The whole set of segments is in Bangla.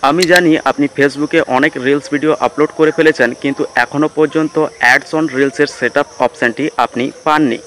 আমি জানি আপনি ফেসবুকে অনেক রিলস ভিডিও আপলোড করে ফেলেছেন, কিন্তু এখনও পর্যন্ত অ্যাডস অন রিলসের সেটআপ অপশানটি আপনি পাননি।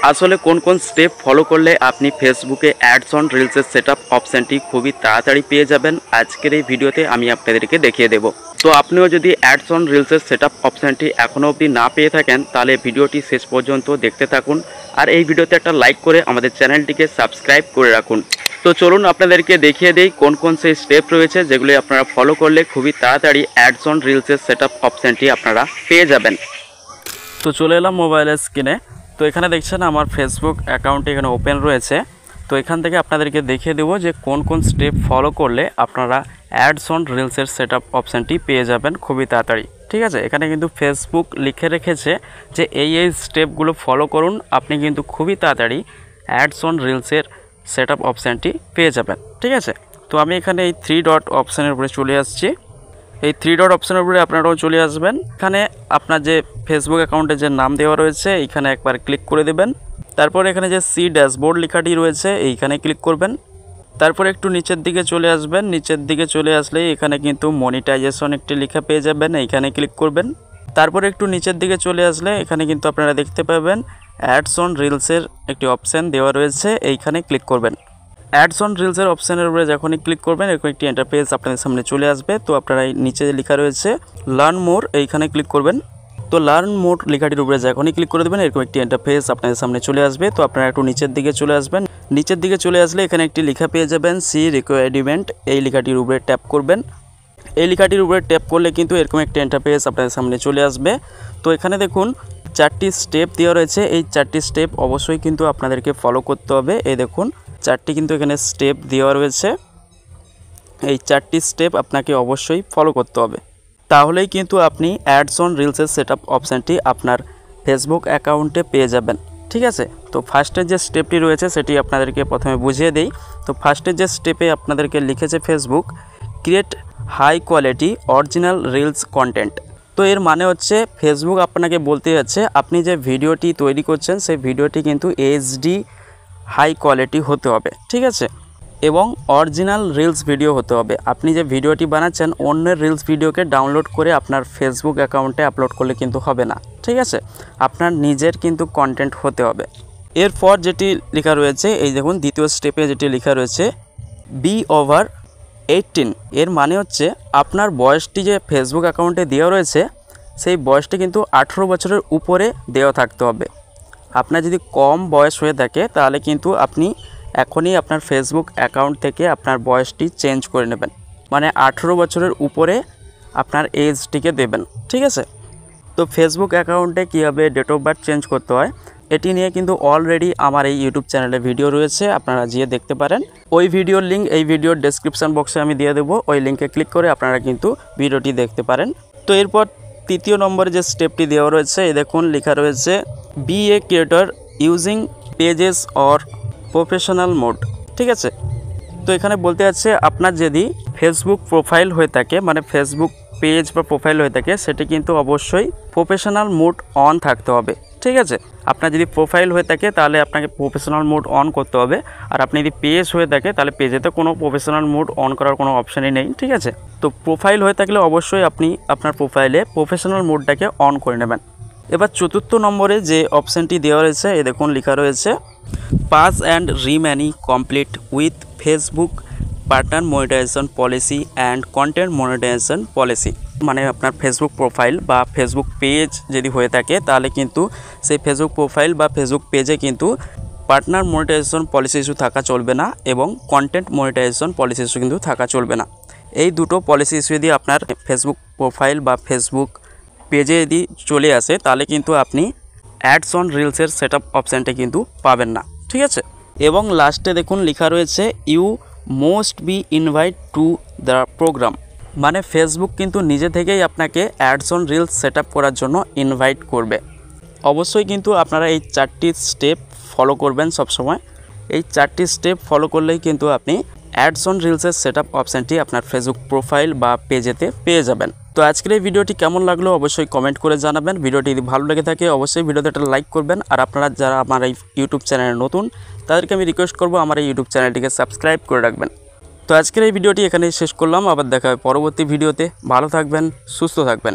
আসলে কোন কোন স্টেপ ফলো করলে আপনি ফেসবুকে অ্যাডস অন রিলসের সেটআপ অপশানটি খুবই তাড়াতাড়ি পেয়ে যাবেন, আজকের এই ভিডিওতে আমি আপনাদেরকে দেখিয়ে দেব। তো আপনিও যদি অ্যাডস অন রিলসের সেটআপ অপশানটি এখনও অবধি না পেয়ে থাকেন, তাহলে ভিডিওটি শেষ পর্যন্ত দেখতে থাকুন আর এই ভিডিওতে একটা লাইক করে আমাদের চ্যানেলটিকে সাবস্ক্রাইব করে রাখুন। তো চলুন আপনাদেরকে দেখিয়ে দেই কোন কোন সেই স্টেপ রয়েছে যেগুলি আপনারা ফলো করলে খুবই তাড়াতাড়ি অ্যাডস অন রিলসের সেটআপ অপশানটি আপনারা পেয়ে যাবেন। তো চলে এলাম মোবাইলের স্ক্রিনে। তো এখানে দেখছেন আমার ফেসবুক অ্যাকাউন্টটি এখানে ওপেন রয়েছে। তো এখান থেকে আপনাদেরকে দেখিয়ে দেবো যে কোন কোন স্টেপ ফলো করলে আপনারা অ্যাডস অন রিলসের সেটআপ অপশানটি পেয়ে যাবেন খুবই তাড়াতাড়ি। ঠিক আছে, এখানে কিন্তু ফেসবুক লিখে রেখেছে যে এই স্টেপগুলো ফলো করুন, আপনি কিন্তু খুবই তাড়াতাড়ি অ্যাডস অন রিলসের সেটআপ অপশানটি পেয়ে যাবেন। ঠিক আছে, তো আমি এখানে এই 3 ডট অপশানের উপরে চলে আসছি। এই 3 ডট অপশানের উপরে আপনারাও চলে আসবেন। এখানে আপনার যে ফেসবুক অ্যাকাউন্টে যে নাম দেওয়া রয়েছে এইখানে একবার ক্লিক করে দেবেন। তারপর এখানে যে সি ড্যাশবোর্ড লেখাটি রয়েছে এইখানে ক্লিক করবেন। তারপর একটু নিচের দিকে চলে আসবেন। নিচের দিকে চলে আসলে এখানে কিন্তু মনিটাইজেশন একটি লেখা পেয়ে যাবেন, এইখানে ক্লিক করবেন। তারপর একটু নিচের দিকে চলে আসলে এখানে কিন্তু আপনারা দেখতে পাবেন অ্যাডস অন রিলসের একটি অপশান দেওয়া রয়েছে, এইখানে ক্লিক করবেন। অ্যাডস অন রিলসের অপশানের উপরে যখনই ক্লিক করবেন এরকম একটি ইন্টারফেস আপনাদের সামনে চলে আসবে। তো আপনারা এই নিচে লেখা রয়েছে লার্ন মোর, এইখানে ক্লিক করবেন। তো লার্ন মোর লেখাটির উপরে যখনই ক্লিক করে দেবেন এরকম একটি ইন্টারফেস আপনাদের সামনে চলে আসবে। তো আপনারা একটু নিচের দিকে চলে আসবেন। নিচের দিকে চলে আসলে এখানে একটি লেখা পেয়ে যাবেন সি রিকোয়ারমেন্ট, এই লেখাটির উপরে ট্যাপ করবেন। এই লেখাটির উপরে ট্যাপ করলে কিন্তু এরকম একটা ইন্টারফেস আপনাদের সামনে চলে আসবে। তো এখানে দেখুন 4টি স্টেপ দেওয়া রয়েছে, এই 4টি স্টেপ অবশ্যই কিন্তু আপনাদেরকে ফলো করতে হবে। এই দেখুন 4টি কিন্তু এখানে স্টেপ দেওয়া রয়েছে, এই 4টি স্টেপ আপনাকে অবশ্যই ফলো করতে হবে, তাহলেই কিন্তু আপনি অ্যাডস অন রিলসের সেটআপ অপশানটি আপনার ফেসবুক অ্যাকাউন্টে পেয়ে যাবেন। ঠিক আছে, তো ফার্স্টের যে স্টেপটি রয়েছে সেটি আপনাদেরকে প্রথমে বুঝিয়ে দেই। তো ফার্স্টের যে স্টেপে আপনাদেরকে লিখেছে Facebook create high quality original reels content. তো এর মানে হচ্ছে ফেসবুক আপনাকে বলতে যাচ্ছে আপনি যে ভিডিওটি তৈরি করছেন সেই ভিডিওটি কিন্তু এইচডি হাই কোয়ালিটি হতে হবে। ঠিক আছে, এবং অরিজিনাল রিলস ভিডিও হতে হবে। আপনি যে ভিডিওটি বানাচ্ছেন অন্যের রিলস ভিডিওকে ডাউনলোড করে আপনার ফেসবুক অ্যাকাউন্টে আপলোড করলে কিন্তু হবে না। ঠিক আছে, আপনার নিজের কিন্তু কন্টেন্ট হতে হবে। এরপর যেটি লেখা রয়েছে এই দেখুন দ্বিতীয় স্টেপে যেটি লেখা রয়েছে বি ওভার 18, এর মানে হচ্ছে আপনার বয়সটি যে ফেসবুক অ্যাকাউন্টে দেওয়া রয়েছে সেই বয়সটি কিন্তু 18 বছরের উপরে দেওয়া থাকতে হবে। আপনার যদি কম বয়স হয়ে থাকে তাহলে কিন্তু আপনি এখনই আপনার ফেসবুক অ্যাকাউন্ট থেকে আপনার বয়সটি চেঞ্জ করে নেবেন, মানে 18 বছরের উপরে আপনার এজটিকে দেবেন। ঠিক আছে, তো ফেসবুক অ্যাকাউন্টে কীভাবে ডেট অফ বার্থ চেঞ্জ করতে হয় এটি নিয়ে কিন্তু অলরেডি আমার এই ইউটিউব চ্যানেলে ভিডিও রয়েছে, আপনারা গিয়ে দেখতে পারেন। ওই ভিডিওর লিঙ্ক এই ভিডিওর ডেসক্রিপশান বক্সে আমি দিয়ে দেবো, ওই লিঙ্কে ক্লিক করে আপনারা কিন্তু ভিডিওটি দেখতে পারেন। তো এরপর তৃতীয় নম্বরে যে স্টেপটি দেওয়া রয়েছে এই দেখুন লেখা রয়েছে be a creator using pages or professional mode. ঠিক আছে, তো এখানে বলতে যাচ্ছে আপনার যদি ফেসবুক প্রোফাইল হয়ে থাকে, মানে ফেসবুক পেজ বা প্রোফাইল হয়ে থাকে সেটি কিন্তু অবশ্যই প্রফেশনাল মোড অন থাকতে হবে। ঠিক আছে, আপনার যদি প্রোফাইল হয়ে থাকে তাহলে আপনাকে প্রফেশনাল মোড অন করতে হবে, আর আপনি যদি পেজ হয়ে থাকে তাহলে পেজেতে কোনো প্রফেশনাল মোড অন করার কোনো অপশানই নেই। ঠিক আছে, তো প্রোফাইল হয়ে থাকলে অবশ্যই আপনি আপনার প্রোফাইলে প্রফেশনাল মোডটাকে অন করে নেবেন। এবার চতুর্থ নম্বরে যে অপশানটি দেওয়া রয়েছে এই দেখুন লেখা রয়েছে pass and remain complete with Facebook partner monetization policy and content monetization policy. মানে আপনার ফেসবুক প্রোফাইল বা ফেসবুক পেজ যদি হয়ে থাকে তাহলে কিন্তু সেই ফেসবুক প্রোফাইল বা ফেসবুক পেজে কিন্তু পার্টনার মনিটাইজেশন পলিসি ইস্যু থাকা চলবে না এবং কন্টেন্ট মনিটাইজেশন পলিসি ইস্যু কিন্তু থাকা চলবে না। এই দুটো পলিসি ইস্যু যদি আপনার ফেসবুক প্রোফাইল বা ফেসবুক পেজে যদি চলে আসে তাহলে কিন্তু আপনি অ্যাডস অন রিলসের সেটআপ অপশানটা কিন্তু পাবেন না। ঠিক আছে, এবং লাস্টে দেখুন লেখা রয়েছে you must be invite to the program, মানে ফেসবুক কিন্তু নিজে থেকেই আপনাকে অ্যাডস অন রিলস সেটআপ করার জন্য ইনভাইট করবে। অবশ্যই কিন্তু আপনারা এই 4টি স্টেপ ফলো করবেন সবসময়। এই 4টি স্টেপ ফলো করলেই কিন্তু আপনি অ্যাডস অন রিলসের সেটআপ অপশানটি আপনার ফেসবুক প্রোফাইল বা পেজেতে পেয়ে যাবেন। তো আজকের এই ভিডিওটি কেমন লাগলো অবশ্যই কমেন্ট করে জানাবেন। ভিডিওটি যদি ভালো লেগে থাকে অবশ্যই ভিডিওতে একটা লাইক করবেন, আর আপনারা যারা আমার এই ইউটিউব চ্যানেলে নতুন তাদেরকে আমি রিকোয়েস্ট করব আমার এই ইউটিউব চ্যানেলটিকে সাবস্ক্রাইব করে রাখবেন। তো আজকের এই ভিডিওটি এখানেই শেষ করলাম। আবার দেখা হবে পরবর্তী ভিডিওতে। ভালো থাকবেন, সুস্থ থাকবেন।